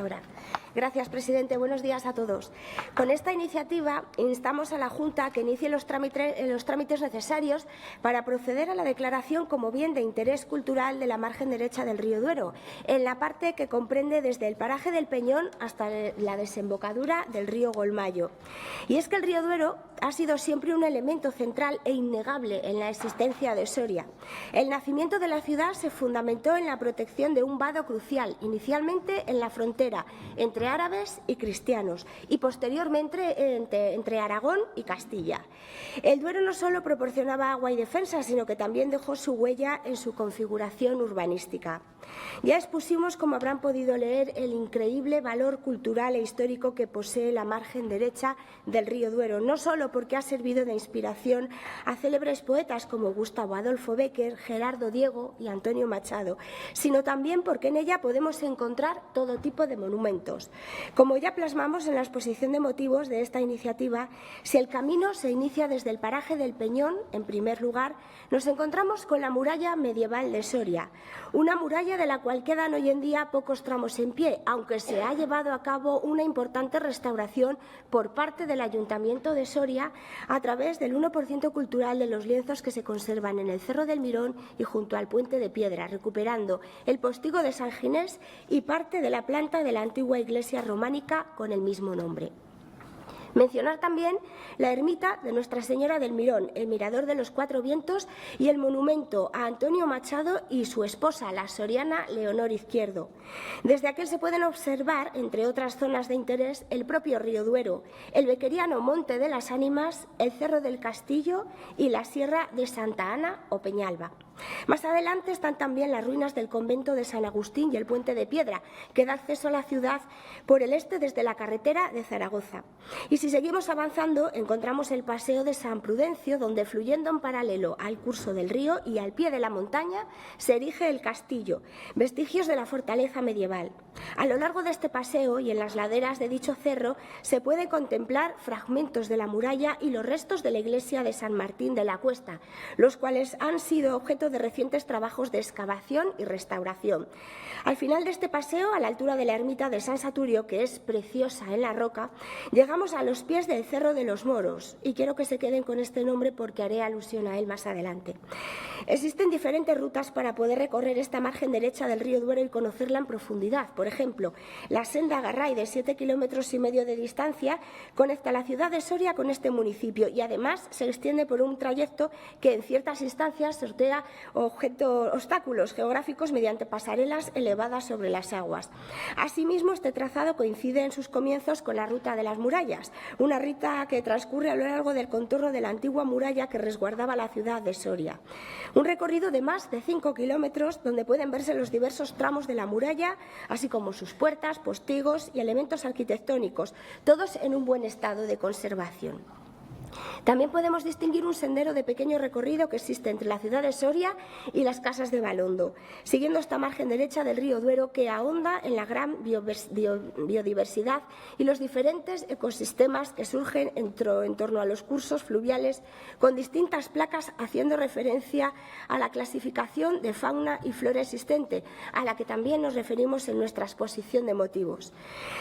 Ahora. Gracias, presidente. Buenos días a todos. Con esta iniciativa instamos a la Junta a que inicie los trámites necesarios para proceder a la declaración como bien de interés cultural de la margen derecha del río Duero, en la parte que comprende desde el paraje del Peñón hasta la desembocadura del río Golmayo. Y es que el río Duero ha sido siempre un elemento central e innegable en la existencia de Soria. El nacimiento de la ciudad se fundamentó en la protección de un vado crucial, inicialmente en la frontera entre árabes y cristianos y posteriormente entre Aragón y Castilla. El Duero no solo proporcionaba agua y defensa, sino que también dejó su huella en su configuración urbanística. Ya expusimos, como habrán podido leer, el increíble valor cultural e histórico que posee la margen derecha del río Duero, no solo porque ha servido de inspiración a célebres poetas como Gustavo Adolfo Bécquer, Gerardo Diego y Antonio Machado, sino también porque en ella podemos encontrar todo tipo de monumentos. Como ya plasmamos en la exposición de motivos de esta iniciativa, si el camino se inicia desde el paraje del Peñón, en primer lugar, nos encontramos con la muralla medieval de Soria, una muralla de la cual quedan hoy en día pocos tramos en pie, aunque se ha llevado a cabo una importante restauración por parte del Ayuntamiento de Soria a través del 1% cultural de los lienzos que se conservan en el Cerro del Mirón y junto al Puente de Piedra, recuperando el postigo de San Ginés y parte de la planta de la antigua iglesia románica con el mismo nombre. Mencionar también la ermita de Nuestra Señora del Mirón, el Mirador de los Cuatro Vientos y el monumento a Antonio Machado y su esposa, la soriana Leonor Izquierdo. Desde aquel se pueden observar, entre otras zonas de interés, el propio río Duero, el bequeriano Monte de las Ánimas, el Cerro del Castillo y la Sierra de Santa Ana o Peñalba. Más adelante están también las ruinas del convento de San Agustín y el Puente de Piedra, que da acceso a la ciudad por el este desde la carretera de Zaragoza. Y si seguimos avanzando, encontramos el Paseo de San Prudencio, donde fluyendo en paralelo al curso del río y al pie de la montaña se erige el castillo, vestigios de la fortaleza medieval. A lo largo de este paseo y en las laderas de dicho cerro se puede contemplar fragmentos de la muralla y los restos de la iglesia de San Martín de la Cuesta, los cuales han sido objeto de recientes trabajos de excavación y restauración. Al final de este paseo, a la altura de la ermita de San Saturio, que es preciosa en la roca, llegamos a los pies del Cerro de los Moros, y quiero que se queden con este nombre porque haré alusión a él más adelante. Existen diferentes rutas para poder recorrer esta margen derecha del río Duero y conocerla en profundidad. Por ejemplo, la senda Garray, de 7,5 kilómetros de distancia, conecta la ciudad de Soria con este municipio y además se extiende por un trayecto que en ciertas instancias sortea obstáculos geográficos mediante pasarelas elevadas sobre las aguas. Asimismo, este trazado coincide en sus comienzos con la ruta de las murallas, una ruta que transcurre a lo largo del contorno de la antigua muralla que resguardaba la ciudad de Soria. Un recorrido de más de 5 kilómetros donde pueden verse los diversos tramos de la muralla, así como sus puertas, postigos y elementos arquitectónicos, todos en un buen estado de conservación. También podemos distinguir un sendero de pequeño recorrido que existe entre la ciudad de Soria y las Casas de Balondo, siguiendo esta margen derecha del río Duero que ahonda en la gran biodiversidad y los diferentes ecosistemas que surgen en torno a los cursos fluviales, con distintas placas haciendo referencia a la clasificación de fauna y flora existente, a la que también nos referimos en nuestra exposición de motivos.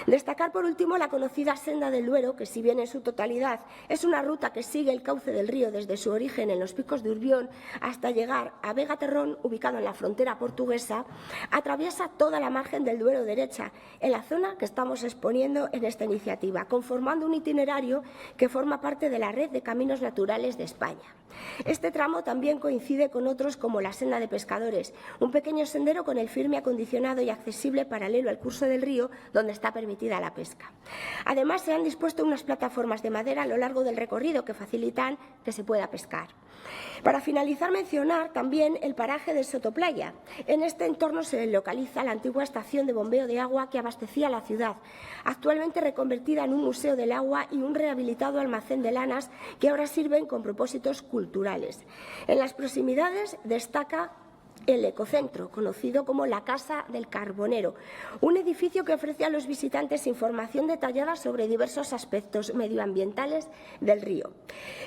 Destacar por último la conocida Senda del Duero, que si bien en su totalidad es una ruta que sigue el cauce del río desde su origen en los Picos de Urbión hasta llegar a Vega Terrón, ubicado en la frontera portuguesa, atraviesa toda la margen del Duero derecha, en la zona que estamos exponiendo en esta iniciativa, conformando un itinerario que forma parte de la red de caminos naturales de España. Este tramo también coincide con otros como la Senda de Pescadores, un pequeño sendero con el firme acondicionado y accesible paralelo al curso del río donde está permitida la pesca. Además, se han dispuesto unas plataformas de madera a lo largo del recorrido que facilitan que se pueda pescar. Para finalizar, mencionar también el paraje de Sotoplaya. En este entorno se localiza la antigua estación de bombeo de agua que abastecía la ciudad, actualmente reconvertida en un museo del agua y un rehabilitado almacén de lanas que ahora sirven con propósitos culturales. En las proximidades destaca el Ecocentro, conocido como la Casa del Carbonero, un edificio que ofrece a los visitantes información detallada sobre diversos aspectos medioambientales del río.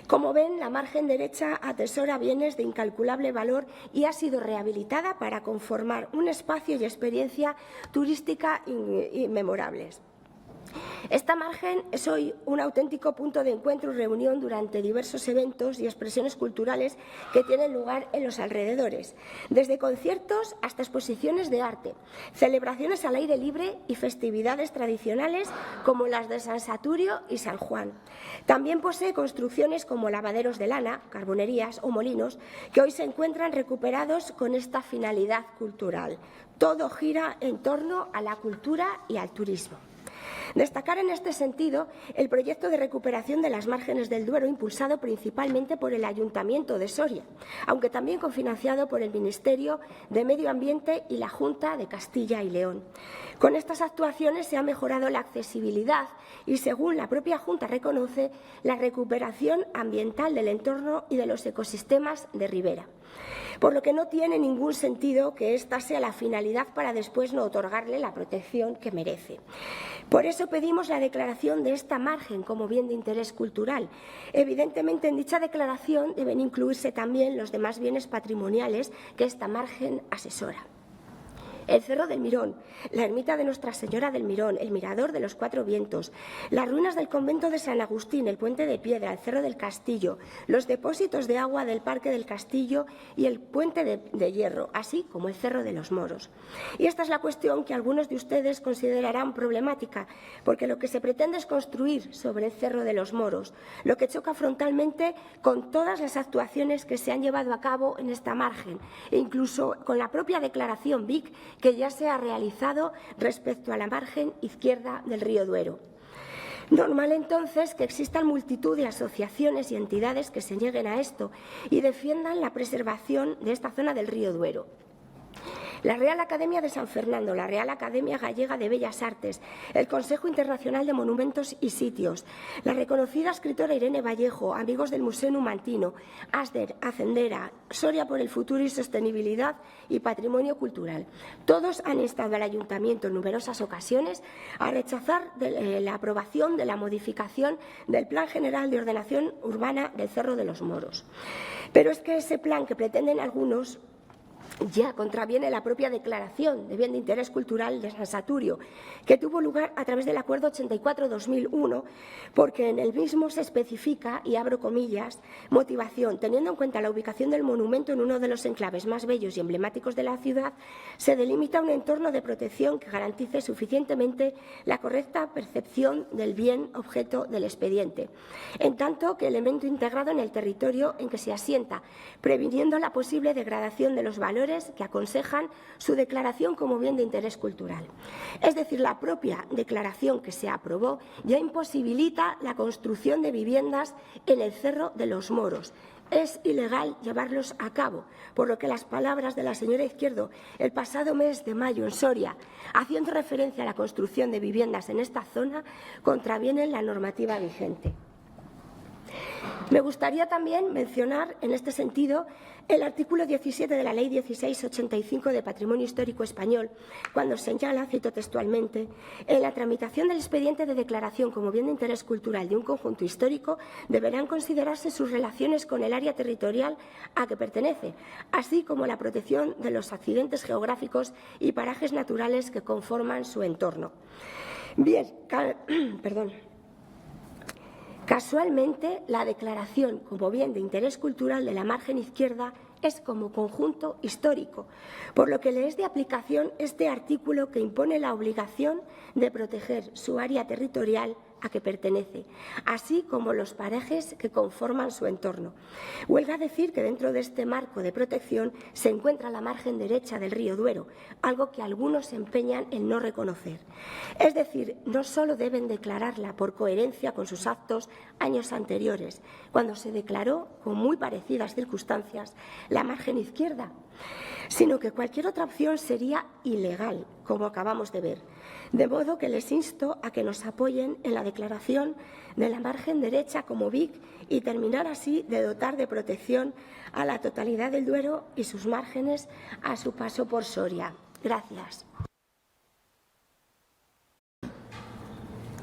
Como ven, la margen derecha atesora bienes de incalculable valor y ha sido rehabilitada para conformar un espacio y experiencia turística inmemorables. Esta margen es hoy un auténtico punto de encuentro y reunión durante diversos eventos y expresiones culturales que tienen lugar en los alrededores, desde conciertos hasta exposiciones de arte, celebraciones al aire libre y festividades tradicionales como las de San Saturio y San Juan. También posee construcciones como lavaderos de lana, carbonerías o molinos que hoy se encuentran recuperados con esta finalidad cultural. Todo gira en torno a la cultura y al turismo. Destacar en este sentido el proyecto de recuperación de las márgenes del Duero, impulsado principalmente por el Ayuntamiento de Soria, aunque también cofinanciado por el Ministerio de Medio Ambiente y la Junta de Castilla y León. Con estas actuaciones se ha mejorado la accesibilidad y, según la propia Junta reconoce, la recuperación ambiental del entorno y de los ecosistemas de ribera. Por lo que no tiene ningún sentido que esta sea la finalidad para después no otorgarle la protección que merece. Por eso pedimos la declaración de esta margen como bien de interés cultural. Evidentemente, en dicha declaración deben incluirse también los demás bienes patrimoniales que esta margen asesora. El Cerro del Mirón, la ermita de Nuestra Señora del Mirón, el Mirador de los Cuatro Vientos, las ruinas del convento de San Agustín, el Puente de Piedra, el Cerro del Castillo, los depósitos de agua del Parque del Castillo y el Puente de Hierro, así como el Cerro de los Moros. Y esta es la cuestión que algunos de ustedes considerarán problemática, porque lo que se pretende es construir sobre el Cerro de los Moros, lo que choca frontalmente con todas las actuaciones que se han llevado a cabo en esta margen, e incluso con la propia declaración BIC que ya se ha realizado respecto a la margen izquierda del río Duero. Normal entonces que existan multitud de asociaciones y entidades que se nieguen a esto y defiendan la preservación de esta zona del río Duero. La Real Academia de San Fernando, la Real Academia Gallega de Bellas Artes, el Consejo Internacional de Monumentos y Sitios, la reconocida escritora Irene Vallejo, amigos del Museo Numantino, ASDER, Hacendera, Soria por el Futuro y Sostenibilidad y Patrimonio Cultural. Todos han instado al Ayuntamiento en numerosas ocasiones a rechazar la aprobación de la modificación del Plan General de Ordenación Urbana del Cerro de los Moros. Pero es que ese plan que pretenden algunos ya contraviene la propia declaración de bien de interés cultural de San Saturio, que tuvo lugar a través del Acuerdo 84-2001, porque en el mismo se especifica, y abro comillas, motivación, teniendo en cuenta la ubicación del monumento en uno de los enclaves más bellos y emblemáticos de la ciudad, se delimita un entorno de protección que garantice suficientemente la correcta percepción del bien objeto del expediente, en tanto que elemento integrado en el territorio en que se asienta, previniendo la posible degradación de los valores que aconsejan su declaración como bien de interés cultural. Es decir, la propia declaración que se aprobó ya imposibilita la construcción de viviendas en el Cerro de los Moros. Es ilegal llevarlos a cabo, por lo que las palabras de la señora Izquierdo el pasado mes de mayo en Soria, haciendo referencia a la construcción de viviendas en esta zona, contravienen la normativa vigente. Me gustaría también mencionar, en este sentido, el artículo 17 de la Ley 1685 de Patrimonio Histórico Español, cuando señala, cito textualmente, en la tramitación del expediente de declaración como bien de interés cultural de un conjunto histórico deberán considerarse sus relaciones con el área territorial a que pertenece, así como la protección de los accidentes geográficos y parajes naturales que conforman su entorno. Bien, Casualmente, la declaración como bien de interés cultural de la margen izquierda es como conjunto histórico, por lo que le es de aplicación este artículo que impone la obligación de proteger su área territorial a que pertenece, así como los parajes que conforman su entorno. Huelga decir que dentro de este marco de protección se encuentra la margen derecha del río Duero, algo que algunos se empeñan en no reconocer. Es decir, no solo deben declararla por coherencia con sus actos años anteriores, cuando se declaró, con muy parecidas circunstancias, la margen izquierda, sino que cualquier otra opción sería ilegal, como acabamos de ver. De modo que les insto a que nos apoyen en la declaración de la margen derecha como BIC y terminar así de dotar de protección a la totalidad del Duero y sus márgenes a su paso por Soria. Gracias.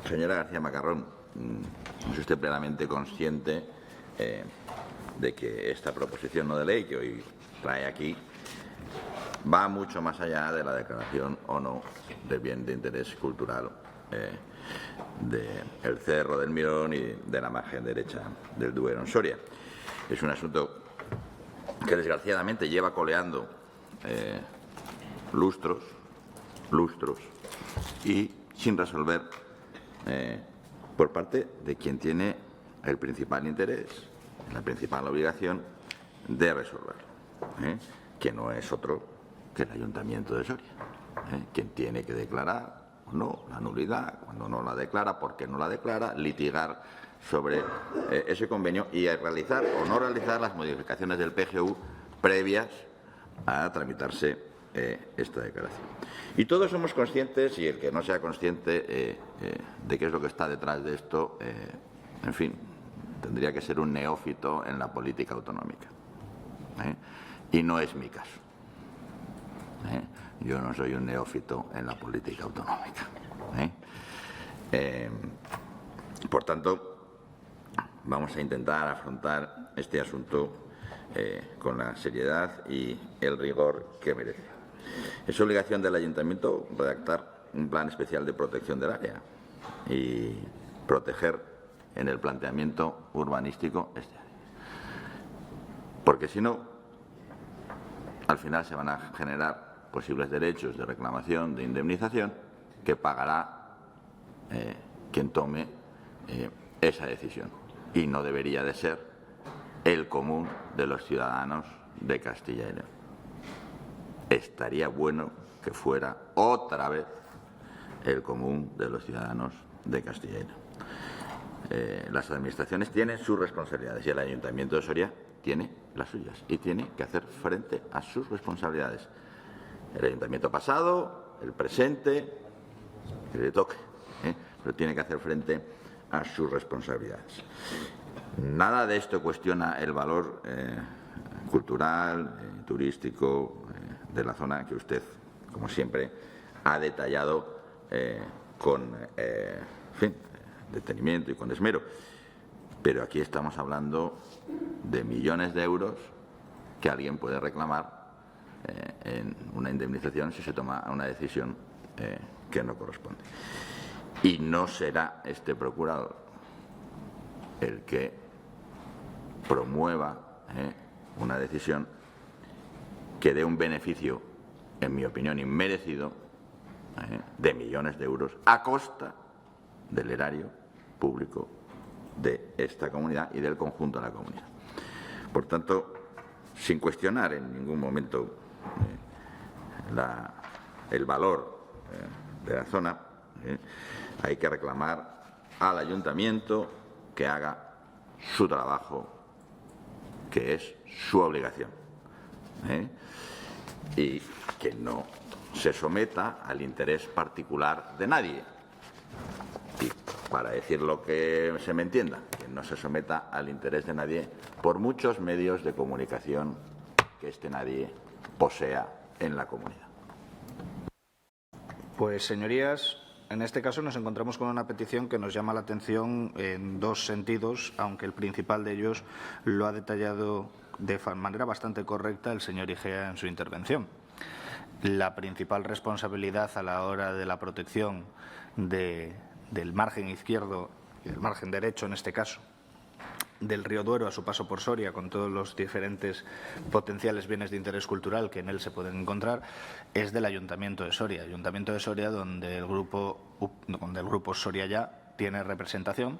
Señora García Macarrón, es usted plenamente consciente de que esta proposición no de ley que hoy trae aquí va mucho más allá de la declaración o no de bien de interés cultural del Cerro del Mirón y de la margen derecha del Duero en Soria. Es un asunto que desgraciadamente lleva coleando lustros y sin resolver por parte de quien tiene el principal interés, la principal obligación de resolverlo, que no es otro que el Ayuntamiento de Soria, quien tiene que declarar o no la nulidad, cuando no la declara, por qué no la declara, litigar sobre ese convenio y realizar o no realizar las modificaciones del PGU previas a tramitarse esta declaración. Y todos somos conscientes, y el que no sea consciente de qué es lo que está detrás de esto, en fin, tendría que ser un neófito en la política autonómica. Y no es mi caso. Yo no soy un neófito en la política autonómica. Por tanto, vamos a intentar afrontar este asunto con la seriedad y el rigor que merece. Es obligación del Ayuntamiento redactar un plan especial de protección del área y proteger en el planteamiento urbanístico este área. Porque si no, al final se van a generar posibles derechos de reclamación, de indemnización, que pagará quien tome esa decisión. Y no debería de ser el común de los ciudadanos de Castilla y León. Estaría bueno que fuera otra vez el común de los ciudadanos de Castilla y León. Las administraciones tienen sus responsabilidades y el Ayuntamiento de Soria tiene las suyas y tiene que hacer frente a sus responsabilidades. El Ayuntamiento pasado, el presente, que le toque, pero tiene que hacer frente a sus responsabilidades. Nada de esto cuestiona el valor cultural, turístico de la zona que usted, como siempre, ha detallado con detenimiento y con esmero. Pero aquí estamos hablando de millones de euros que alguien puede reclamar en una indemnización si se toma una decisión que no corresponde. Y no será este procurador el que promueva una decisión que dé un beneficio, en mi opinión, inmerecido de millones de euros a costa del erario público de esta comunidad y del conjunto de la comunidad. Por tanto, sin cuestionar en ningún momento el valor de la zona, hay que reclamar al Ayuntamiento que haga su trabajo, que es su obligación, y que no se someta al interés particular de nadie. Y para decir lo que se me entienda, que no se someta al interés de nadie por muchos medios de comunicación que este nadie posea en la comunidad. Pues, señorías, en este caso nos encontramos con una petición que nos llama la atención en dos sentidos, aunque el principal de ellos lo ha detallado de manera bastante correcta el señor Igea en su intervención. La principal responsabilidad a la hora de la protección del margen izquierdo y del margen derecho, en este caso, del río Duero a su paso por Soria, con todos los diferentes potenciales bienes de interés cultural que en él se pueden encontrar, es del Ayuntamiento de Soria. Donde el grupo Soria Ya tiene representación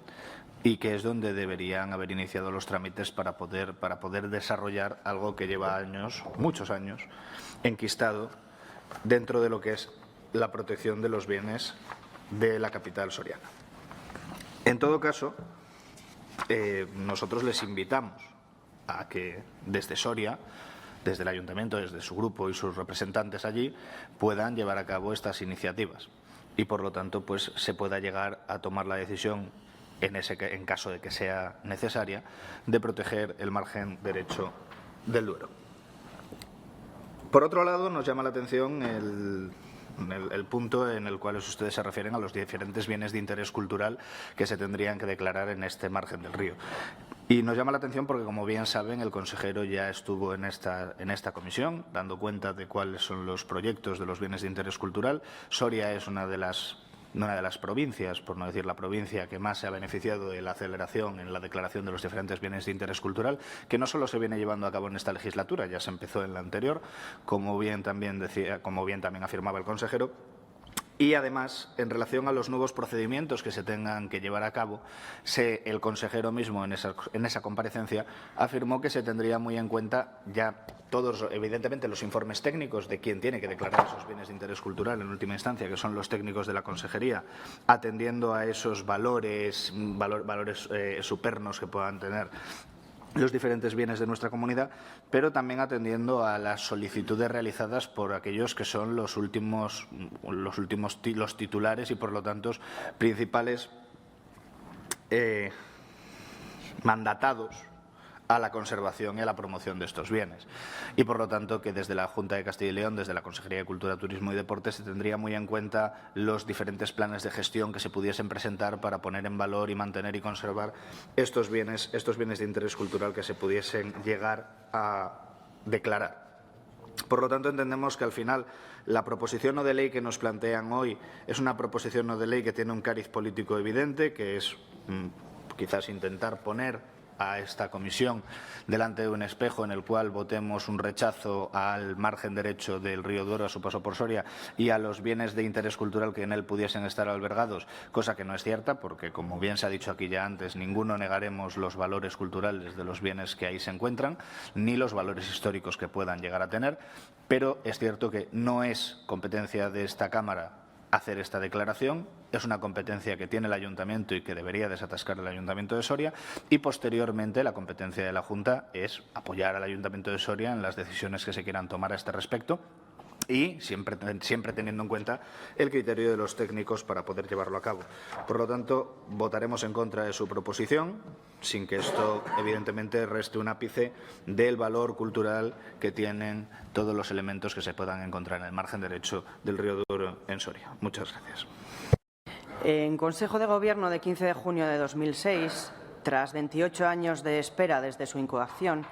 y que es donde deberían haber iniciado los trámites para poder desarrollar algo que lleva años, muchos años, enquistado dentro de lo que es la protección de los bienes de la capital soriana. En todo caso, nosotros les invitamos a que desde Soria, desde el Ayuntamiento, desde su grupo y sus representantes allí, puedan llevar a cabo estas iniciativas. y, por lo tanto, pues se pueda llegar a tomar la decisión, en caso de que sea necesaria, de proteger el margen derecho del Duero. Por otro lado, nos llama la atención el punto en el cual ustedes se refieren a los diferentes bienes de interés cultural que se tendrían que declarar en este margen del río. Y nos llama la atención porque, como bien saben, el consejero ya estuvo en esta comisión dando cuenta de cuáles son los proyectos de los bienes de interés cultural. Soria es una de las provincias, por no decir la provincia, que más se ha beneficiado de la aceleración en la declaración de los diferentes bienes de interés cultural, que no solo se viene llevando a cabo en esta legislatura, ya se empezó en la anterior, como bien también afirmaba el consejero. Y, además, en relación a los nuevos procedimientos que se tengan que llevar a cabo, el consejero mismo en esa comparecencia afirmó que se tendría muy en cuenta ya todos, evidentemente, los informes técnicos de quien tiene que declarar esos bienes de interés cultural en última instancia, que son los técnicos de la consejería, atendiendo a esos valores supernos que puedan tener los diferentes bienes de nuestra comunidad, pero también atendiendo a las solicitudes realizadas por aquellos que son los titulares y, por lo tanto, principales mandatados a la conservación y a la promoción de estos bienes. Y, por lo tanto, que desde la Junta de Castilla y León, desde la Consejería de Cultura, Turismo y Deporte, se tendría muy en cuenta los diferentes planes de gestión que se pudiesen presentar para poner en valor y mantener y conservar estos bienes de interés cultural que se pudiesen llegar a declarar. Por lo tanto, entendemos que, al final, la proposición no de ley que nos plantean hoy es una proposición no de ley que tiene un cariz político evidente, que es quizás intentar poner a esta comisión delante de un espejo en el cual votemos un rechazo al margen derecho del río Duero a su paso por Soria y a los bienes de interés cultural que en él pudiesen estar albergados, cosa que no es cierta porque, como bien se ha dicho aquí ya antes, ninguno negaremos los valores culturales de los bienes que ahí se encuentran, ni los valores históricos que puedan llegar a tener, pero es cierto que no es competencia de esta Cámara hacer esta declaración, es una competencia que tiene el Ayuntamiento y que debería desatascar el Ayuntamiento de Soria, y posteriormente la competencia de la Junta es apoyar al Ayuntamiento de Soria en las decisiones que se quieran tomar a este respecto y siempre teniendo en cuenta el criterio de los técnicos para poder llevarlo a cabo. Por lo tanto, votaremos en contra de su proposición, sin que esto, evidentemente, reste un ápice del valor cultural que tienen todos los elementos que se puedan encontrar en el margen derecho del río Duero en Soria. Muchas gracias. En Consejo de Gobierno de 15 de junio de 2006, tras 28 años de espera desde su incoación,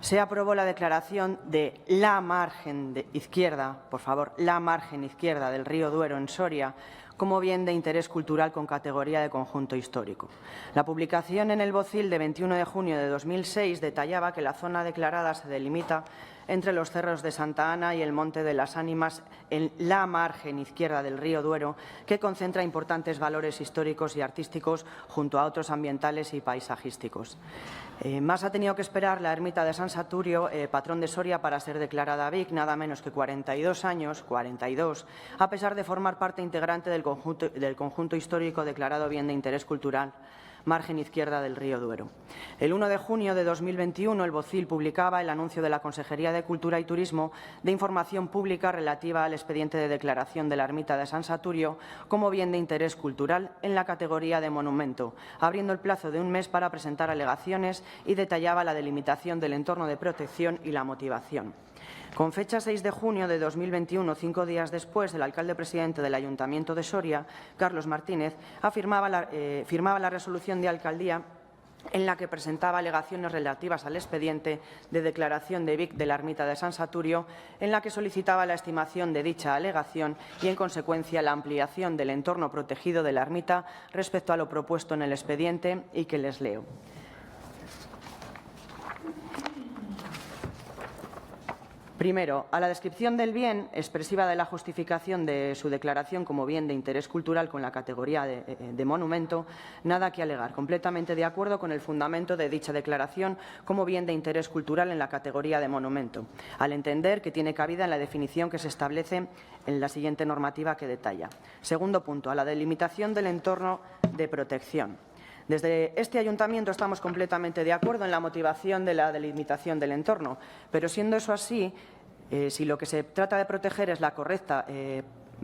se aprobó la declaración de la margen izquierda, por favor, la margen izquierda del río Duero en Soria como bien de interés cultural con categoría de conjunto histórico. La publicación en el Bocil de 21 de junio de 2006 detallaba que la zona declarada se delimita entre los cerros de Santa Ana y el Monte de las Ánimas en la margen izquierda del río Duero, que concentra importantes valores históricos y artísticos junto a otros ambientales y paisajísticos. Más ha tenido que esperar la ermita de San Saturio, patrón de Soria, para ser declarada BIC, nada menos que 42 años, 42, a pesar de formar parte integrante del conjunto histórico declarado bien de interés cultural, margen izquierda del río Duero. El 1 de junio de 2021, el Bocil publicaba el anuncio de la Consejería de Cultura y Turismo de información pública relativa al expediente de declaración de la ermita de San Saturio como bien de interés cultural en la categoría de monumento, abriendo el plazo de un mes para presentar alegaciones y detallaba la delimitación del entorno de protección y la motivación. Con fecha 6 de junio de 2021, 5 días después, el alcalde presidente del Ayuntamiento de Soria, Carlos Martínez, firmaba la resolución de alcaldía en la que presentaba alegaciones relativas al expediente de declaración de BIC de la ermita de San Saturio, en la que solicitaba la estimación de dicha alegación y, en consecuencia, la ampliación del entorno protegido de la ermita respecto a lo propuesto en el expediente y que les leo. Primero, a la descripción del bien, expresiva de la justificación de su declaración como bien de interés cultural con la categoría de monumento, nada que alegar. Completamente de acuerdo con el fundamento de dicha declaración como bien de interés cultural en la categoría de monumento, al entender que tiene cabida en la definición que se establece en la siguiente normativa que detalla. Segundo punto, a la delimitación del entorno de protección. Desde este Ayuntamiento estamos completamente de acuerdo en la motivación de la delimitación del entorno, pero siendo eso así, si lo que se trata de proteger es la correcta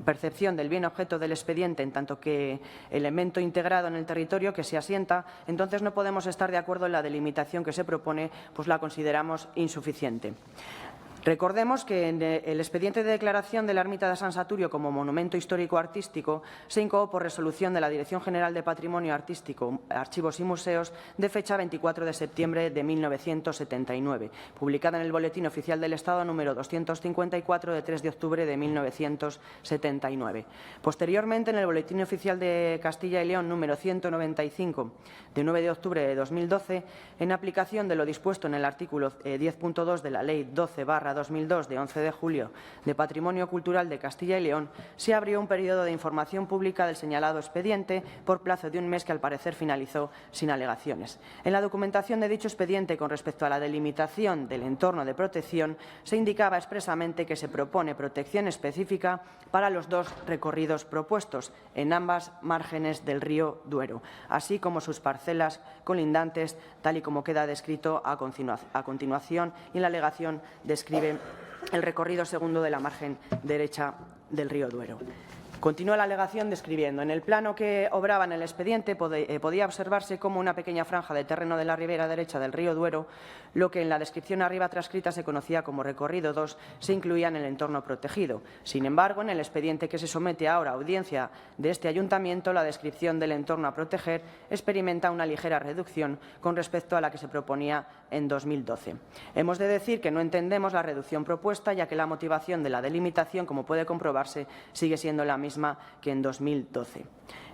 percepción del bien objeto del expediente en tanto que elemento integrado en el territorio que se asienta, entonces no podemos estar de acuerdo en la delimitación que se propone, pues la consideramos insuficiente. Recordemos que en el expediente de declaración de la Ermita de San Saturio como monumento histórico-artístico se incoó por resolución de la Dirección General de Patrimonio Artístico, Archivos y Museos de fecha 24 de septiembre de 1979, publicada en el Boletín Oficial del Estado número 254 de 3 de octubre de 1979. Posteriormente, en el Boletín Oficial de Castilla y León número 195 de 9 de octubre de 2012, en aplicación de lo dispuesto en el artículo 10.2 de la Ley 12/2002 de 11 de julio de Patrimonio Cultural de Castilla y León, se abrió un periodo de información pública del señalado expediente por plazo de un mes que al parecer finalizó sin alegaciones. En la documentación de dicho expediente con respecto a la delimitación del entorno de protección se indicaba expresamente que se propone protección específica para los dos recorridos propuestos en ambas márgenes del río Duero, así como sus parcelas colindantes, tal y como queda descrito a continuación y en la alegación describe el recorrido segundo de la margen derecha del río Duero. Continúa la alegación describiendo: en el plano que obraba en el expediente podía observarse como una pequeña franja de terreno de la ribera derecha del río Duero, lo que en la descripción arriba transcrita se conocía como recorrido 2, se incluía en el entorno protegido. Sin embargo, en el expediente que se somete ahora a audiencia de este ayuntamiento, la descripción del entorno a proteger experimenta una ligera reducción con respecto a la que se proponía en 2012. Hemos de decir que no entendemos la reducción propuesta, ya que la motivación de la delimitación, como puede comprobarse, sigue siendo la misma que en 2012.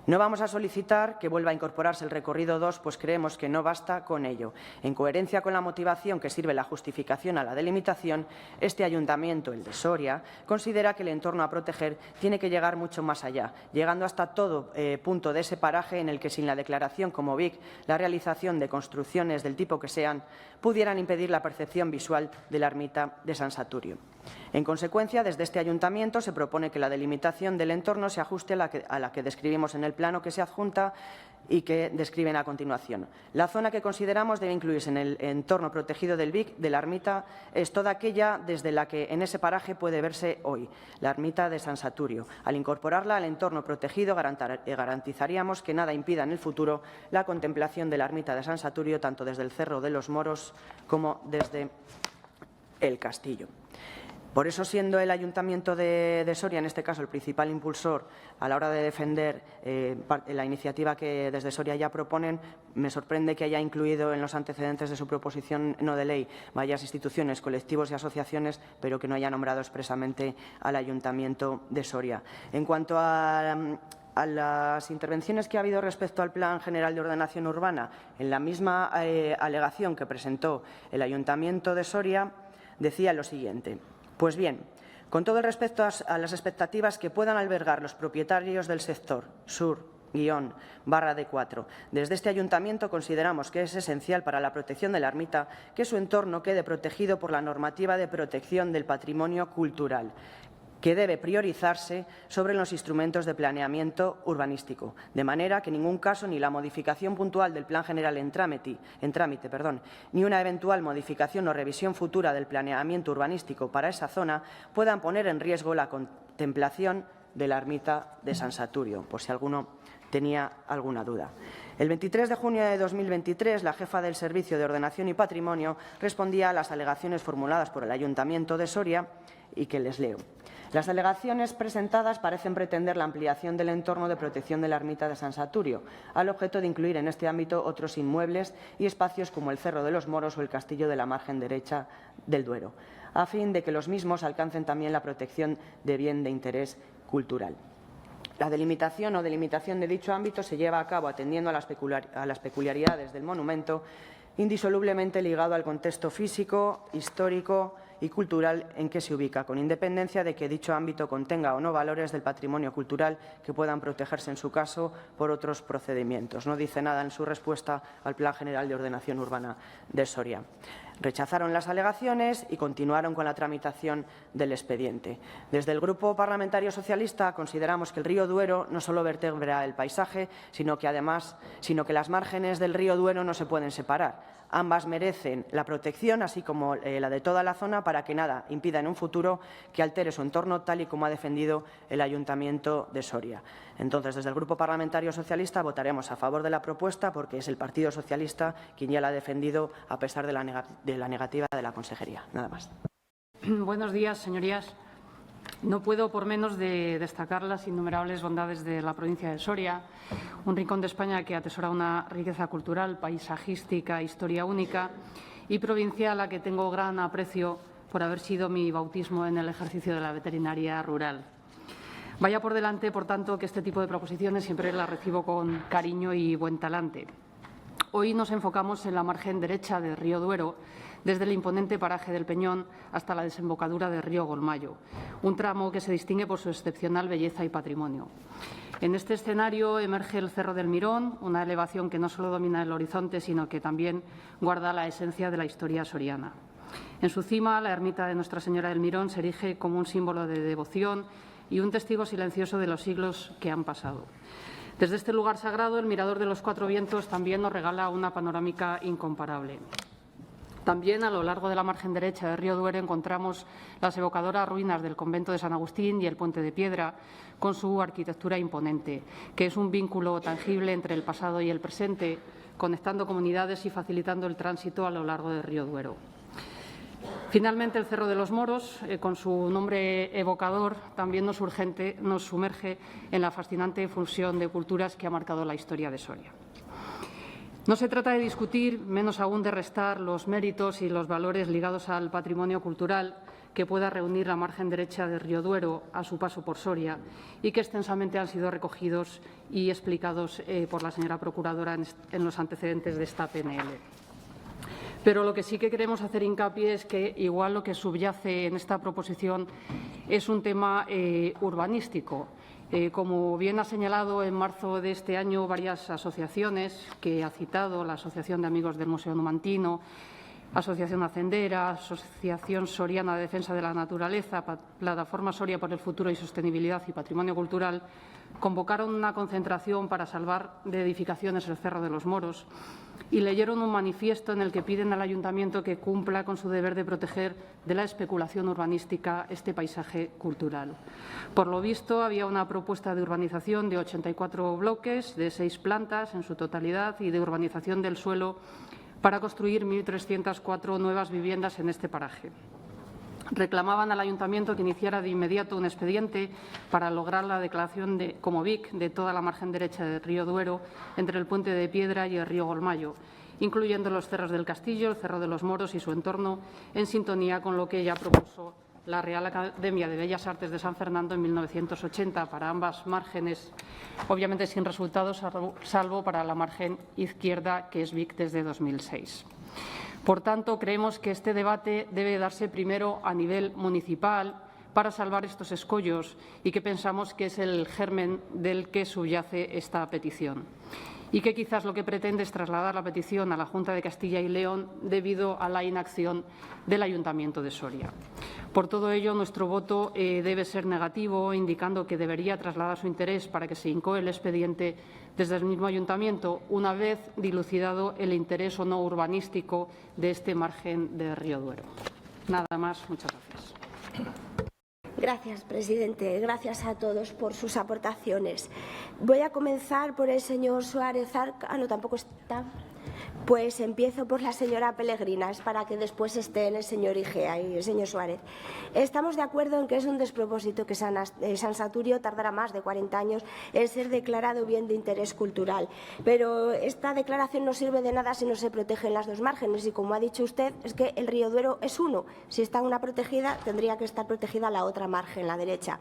No vamos a solicitar que vuelva a incorporarse el recorrido 2, pues creemos que no basta con ello. En coherencia con la motivación que sirve la justificación a la delimitación, este ayuntamiento, el de Soria, considera que el entorno a proteger tiene que llegar mucho más allá, llegando hasta todo punto de ese paraje en el que, sin la declaración como BIC, la realización de construcciones del tipo que sean, pudieran impedir la percepción visual de la ermita de San Saturio. En consecuencia, desde este ayuntamiento se propone que la delimitación del entorno se ajuste a la que describimos en el plano que se adjunta y que describen a continuación. La zona que consideramos debe incluirse en el entorno protegido del BIC de la ermita es toda aquella desde la que en ese paraje puede verse hoy, la ermita de San Saturio. Al incorporarla al entorno protegido garantizaríamos que nada impida en el futuro la contemplación de la ermita de San Saturio tanto desde el Cerro de los Moros como desde el castillo. Por eso, siendo el Ayuntamiento de Soria, en este caso, el principal impulsor a la hora de defender la iniciativa que desde Soria ya proponen, me sorprende que haya incluido en los antecedentes de su proposición no de ley varias instituciones, colectivos y asociaciones, pero que no haya nombrado expresamente al Ayuntamiento de Soria. En cuanto a las intervenciones que ha habido respecto al Plan General de Ordenación Urbana, en la misma alegación que presentó el Ayuntamiento de Soria, decía lo siguiente: pues bien, con todo el respecto a las expectativas que puedan albergar los propietarios del sector sur-D4, desde este ayuntamiento consideramos que es esencial para la protección de la ermita que su entorno quede protegido por la normativa de protección del patrimonio cultural, que debe priorizarse sobre los instrumentos de planeamiento urbanístico, de manera que en ningún caso ni la modificación puntual del Plan General en trámite, ni una eventual modificación o revisión futura del planeamiento urbanístico para esa zona puedan poner en riesgo la contemplación de la ermita de San Saturio, por si alguno tenía alguna duda. El 23 de junio de 2023, la jefa del Servicio de Ordenación y Patrimonio respondía a las alegaciones formuladas por el Ayuntamiento de Soria y que les leo. Las alegaciones presentadas parecen pretender la ampliación del entorno de protección de la ermita de San Saturio, al objeto de incluir en este ámbito otros inmuebles y espacios como el Cerro de los Moros o el Castillo de la margen derecha del Duero, a fin de que los mismos alcancen también la protección de bien de interés cultural. La delimitación o delimitación de dicho ámbito se lleva a cabo atendiendo a las peculiaridades del monumento, indisolublemente ligado al contexto físico, histórico y cultural en que se ubica, con independencia de que dicho ámbito contenga o no valores del patrimonio cultural que puedan protegerse, en su caso, por otros procedimientos. No dice nada en su respuesta al Plan General de Ordenación Urbana de Soria. Rechazaron las alegaciones y continuaron con la tramitación del expediente. Desde el Grupo Parlamentario Socialista consideramos que el río Duero no solo vertebra el paisaje, sino que las márgenes del río Duero no se pueden separar. Ambas merecen la protección, así como la de toda la zona, para que nada impida en un futuro que altere su entorno, tal y como ha defendido el Ayuntamiento de Soria. Entonces, desde el Grupo Parlamentario Socialista votaremos a favor de la propuesta porque es el Partido Socialista quien ya la ha defendido a pesar de la negativa de la Consejería. Nada más. Buenos días, señorías. No puedo por menos de destacar las innumerables bondades de la provincia de Soria, un rincón de España que atesora una riqueza cultural, paisajística, historia única y provincia a la que tengo gran aprecio por haber sido mi bautismo en el ejercicio de la veterinaria rural. Vaya por delante, por tanto, que este tipo de proposiciones siempre las recibo con cariño y buen talante. Hoy nos enfocamos en la margen derecha del río Duero, desde el imponente paraje del Peñón hasta la desembocadura del río Golmayo, un tramo que se distingue por su excepcional belleza y patrimonio. En este escenario emerge el Cerro del Mirón, una elevación que no solo domina el horizonte, sino que también guarda la esencia de la historia soriana. En su cima, la ermita de Nuestra Señora del Mirón se erige como un símbolo de devoción y un testigo silencioso de los siglos que han pasado. Desde este lugar sagrado, el Mirador de los Cuatro Vientos también nos regala una panorámica incomparable. También a lo largo de la margen derecha del río Duero encontramos las evocadoras ruinas del convento de San Agustín y el Puente de Piedra, con su arquitectura imponente, que es un vínculo tangible entre el pasado y el presente, conectando comunidades y facilitando el tránsito a lo largo del río Duero. Finalmente, el Cerro de los Moros, con su nombre evocador, también nos sumerge en la fascinante fusión de culturas que ha marcado la historia de Soria. No se trata de discutir, menos aún de restar, los méritos y los valores ligados al patrimonio cultural que pueda reunir la margen derecha del río Duero a su paso por Soria y que extensamente han sido recogidos y explicados por la señora Procuradora en los antecedentes de esta PNL. Pero lo que sí que queremos hacer hincapié es que igual lo que subyace en esta proposición es un tema urbanístico. Como bien ha señalado en marzo de este año varias asociaciones que ha citado, la Asociación de Amigos del Museo Numantino, Asociación Hacendera, Asociación Soriana de Defensa de la Naturaleza, Plataforma Soria por el Futuro y Sostenibilidad y Patrimonio Cultural, convocaron una concentración para salvar de edificaciones el Cerro de los Moros y leyeron un manifiesto en el que piden al Ayuntamiento que cumpla con su deber de proteger de la especulación urbanística este paisaje cultural. Por lo visto, había una propuesta de urbanización de 84 bloques, de 6 plantas en su totalidad y de urbanización del suelo para construir 1.304 nuevas viviendas en este paraje. Reclamaban al Ayuntamiento que iniciara de inmediato un expediente para lograr la declaración como BIC de toda la margen derecha del río Duero entre el Puente de Piedra y el río Golmayo, incluyendo los cerros del Castillo, el Cerro de los Moros y su entorno, en sintonía con lo que ya propuso la Real Academia de Bellas Artes de San Fernando en 1980 para ambas márgenes, obviamente sin resultados, salvo para la margen izquierda, que es BIC desde 2006. Por tanto, creemos que este debate debe darse primero a nivel municipal para salvar estos escollos y que pensamos que es el germen del que subyace esta petición y que quizás lo que pretende es trasladar la petición a la Junta de Castilla y León debido a la inacción del Ayuntamiento de Soria. Por todo ello, nuestro voto debe ser negativo, indicando que debería trasladar su interés para que se incoe el expediente desde el mismo Ayuntamiento, una vez dilucidado el interés o no urbanístico de este margen del río Duero. Nada más. Muchas gracias. Gracias, presidente. Gracias a todos por sus aportaciones. Voy a comenzar por el señor Suárez Arca. Ah, no, tampoco está. Pues empiezo por la señora Pellegrina, es para que después estén el señor Igea y el señor Suárez. Estamos de acuerdo en que es un despropósito que San Saturio tardará más de 40 años en ser declarado bien de interés cultural, pero esta declaración no sirve de nada si no se protegen las dos márgenes y, como ha dicho usted, es que el río Duero es uno. Si está una protegida, tendría que estar protegida la otra margen, la derecha.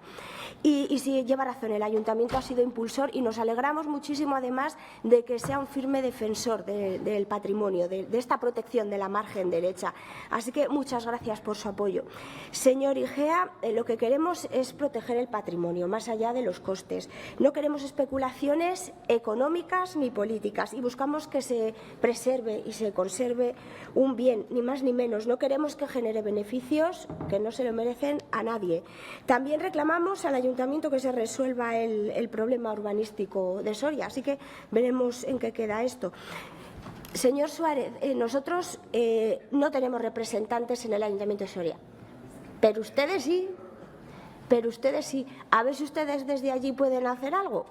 Y sí, lleva razón, el Ayuntamiento ha sido impulsor y nos alegramos muchísimo, además, de que sea un firme defensor del patrimonio, de esta protección de la margen derecha. Así que muchas gracias por su apoyo. Señor Igea, lo que queremos es proteger el patrimonio, más allá de los costes. No queremos especulaciones económicas ni políticas y buscamos que se preserve y se conserve un bien, ni más ni menos. No queremos que genere beneficios que no se lo merecen a nadie. También reclamamos al Ayuntamiento que se resuelva el problema urbanístico de Soria, así que veremos en qué queda esto. Señor Suárez, nosotros no tenemos representantes en el Ayuntamiento de Soria. Pero ustedes sí. Pero ustedes sí. A ver si ustedes desde allí pueden hacer algo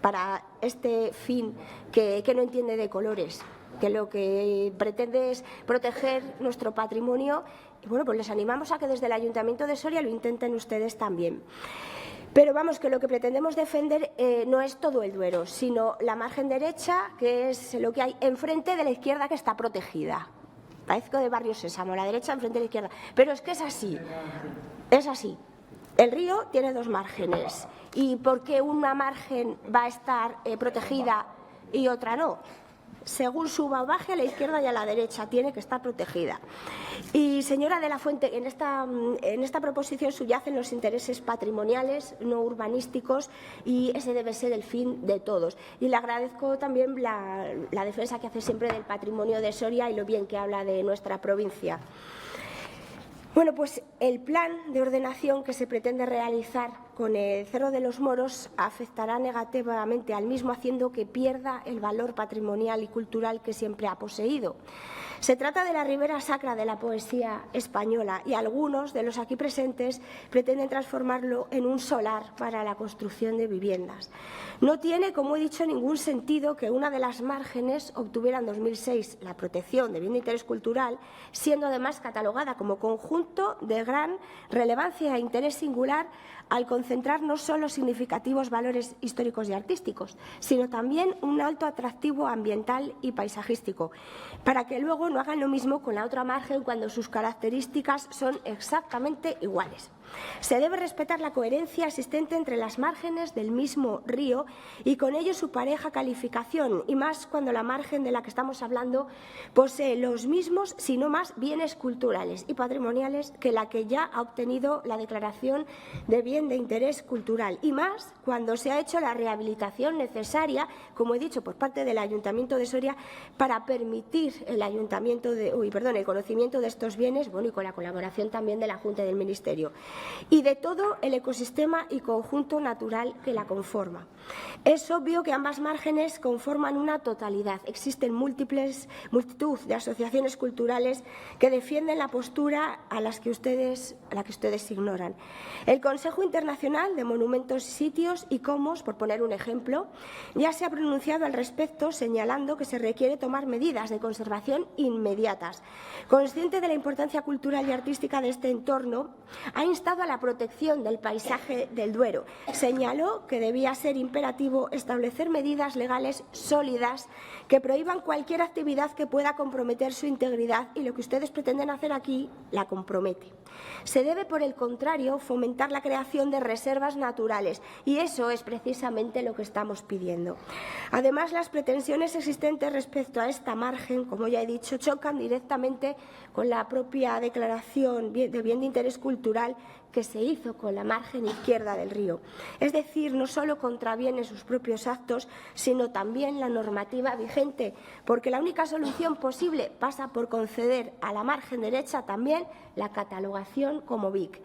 para este fin que no entiende de colores, que lo que pretende es proteger nuestro patrimonio. Y bueno, pues les animamos a que desde el Ayuntamiento de Soria lo intenten ustedes también. Pero vamos, que lo que pretendemos defender no es todo el Duero, sino la margen derecha, que es lo que hay enfrente de la izquierda, que está protegida. Parezco de Barrio Sésamo, la derecha enfrente de la izquierda. Pero es que es así, es así. El río tiene dos márgenes. ¿Y por qué una margen va a estar protegida y otra no? Según suba o baje, a la izquierda y a la derecha tiene que estar protegida. Y, señora de la Fuente, en esta proposición subyacen los intereses patrimoniales, no urbanísticos, y ese debe ser el fin de todos. Y le agradezco también la defensa que hace siempre del patrimonio de Soria y lo bien que habla de nuestra provincia. Bueno, pues el plan de ordenación que se pretende realizar con el Cerro de los Moros afectará negativamente al mismo, haciendo que pierda el valor patrimonial y cultural que siempre ha poseído. Se trata de la ribera sacra de la poesía española y algunos de los aquí presentes pretenden transformarlo en un solar para la construcción de viviendas. No tiene, como he dicho, ningún sentido que una de las márgenes obtuviera en 2006 la protección de bien de interés cultural, siendo además catalogada como conjunto de gran relevancia e interés singular al concentrar no solo significativos valores históricos y artísticos, sino también un alto atractivo ambiental y paisajístico, para que luego no hagan lo mismo con la otra margen cuando sus características son exactamente iguales. Se debe respetar la coherencia existente entre las márgenes del mismo río y con ello su pareja calificación, y más cuando la margen de la que estamos hablando posee los mismos, si no más, bienes culturales y patrimoniales que la que ya ha obtenido la declaración de bien de interés cultural, y más cuando se ha hecho la rehabilitación necesaria, como he dicho, por parte del Ayuntamiento de Soria para permitir el conocimiento de estos bienes, bueno, y con la colaboración también de la Junta y del Ministerio, y de todo el ecosistema y conjunto natural que la conforma. Es obvio que ambas márgenes conforman una totalidad. Existen multitud de asociaciones culturales que defienden la postura a la que ustedes ignoran. El Consejo Internacional de Monumentos, Sitios y Comos, por poner un ejemplo, ya se ha pronunciado al respecto, señalando que se requiere tomar medidas de conservación inmediatas. Consciente de la importancia cultural y artística de este entorno, ha instado a la protección del paisaje del Duero. Señaló que debía ser imperativo establecer medidas legales sólidas que prohíban cualquier actividad que pueda comprometer su integridad, y lo que ustedes pretenden hacer aquí la compromete. Se debe, por el contrario, fomentar la creación de reservas naturales, y eso es precisamente lo que estamos pidiendo. Además, las pretensiones existentes respecto a esta margen, como ya he dicho, chocan directamente con la propia declaración de bien de interés cultural que se hizo con la margen izquierda del río. Es decir, no solo contraviene sus propios actos, sino también la normativa vigente, porque la única solución posible pasa por conceder a la margen derecha también la catalogación como BIC.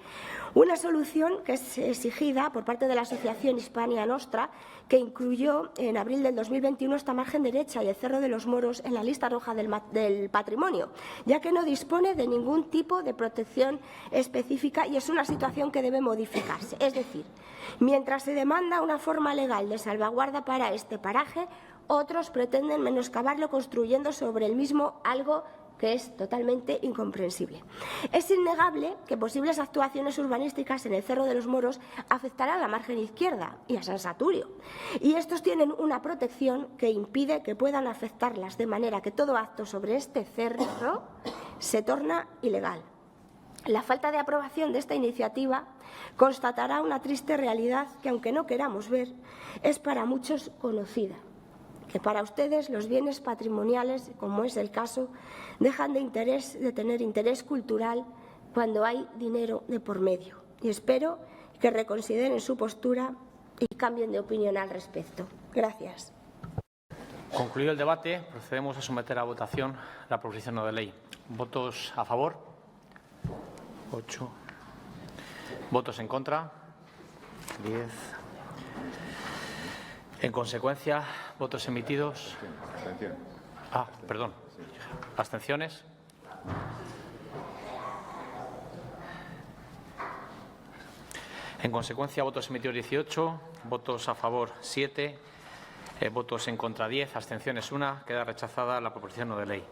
Una solución que es exigida por parte de la Asociación Hispania Nostra, que incluyó en abril del 2021 esta margen derecha y el Cerro de los Moros en la lista roja del patrimonio, ya que no dispone de ningún tipo de protección específica y es una situación que debe modificarse. Es decir, mientras se demanda una forma legal de salvaguarda para este paraje, otros pretenden menoscabarlo construyendo sobre el mismo algo que es totalmente incomprensible. Es innegable que posibles actuaciones urbanísticas en el Cerro de los Moros afectarán a la margen izquierda y a San Saturio, y estos tienen una protección que impide que puedan afectarlas, de manera que todo acto sobre este cerro se torna ilegal. La falta de aprobación de esta iniciativa constatará una triste realidad que, aunque no queramos ver, es para muchos conocida. Que para ustedes los bienes patrimoniales, como es el caso, dejan de tener interés cultural cuando hay dinero de por medio. Y espero que reconsideren su postura y cambien de opinión al respecto. Gracias. Concluido el debate, procedemos a someter a votación la proposición no de ley. ¿Votos a favor? 8. ¿Votos en contra? 10. En consecuencia, votos emitidos. Perdón. ¿Abstenciones? En consecuencia, votos emitidos 18, votos a favor 7, votos en contra 10, abstenciones 1. Queda rechazada la proposición no de ley.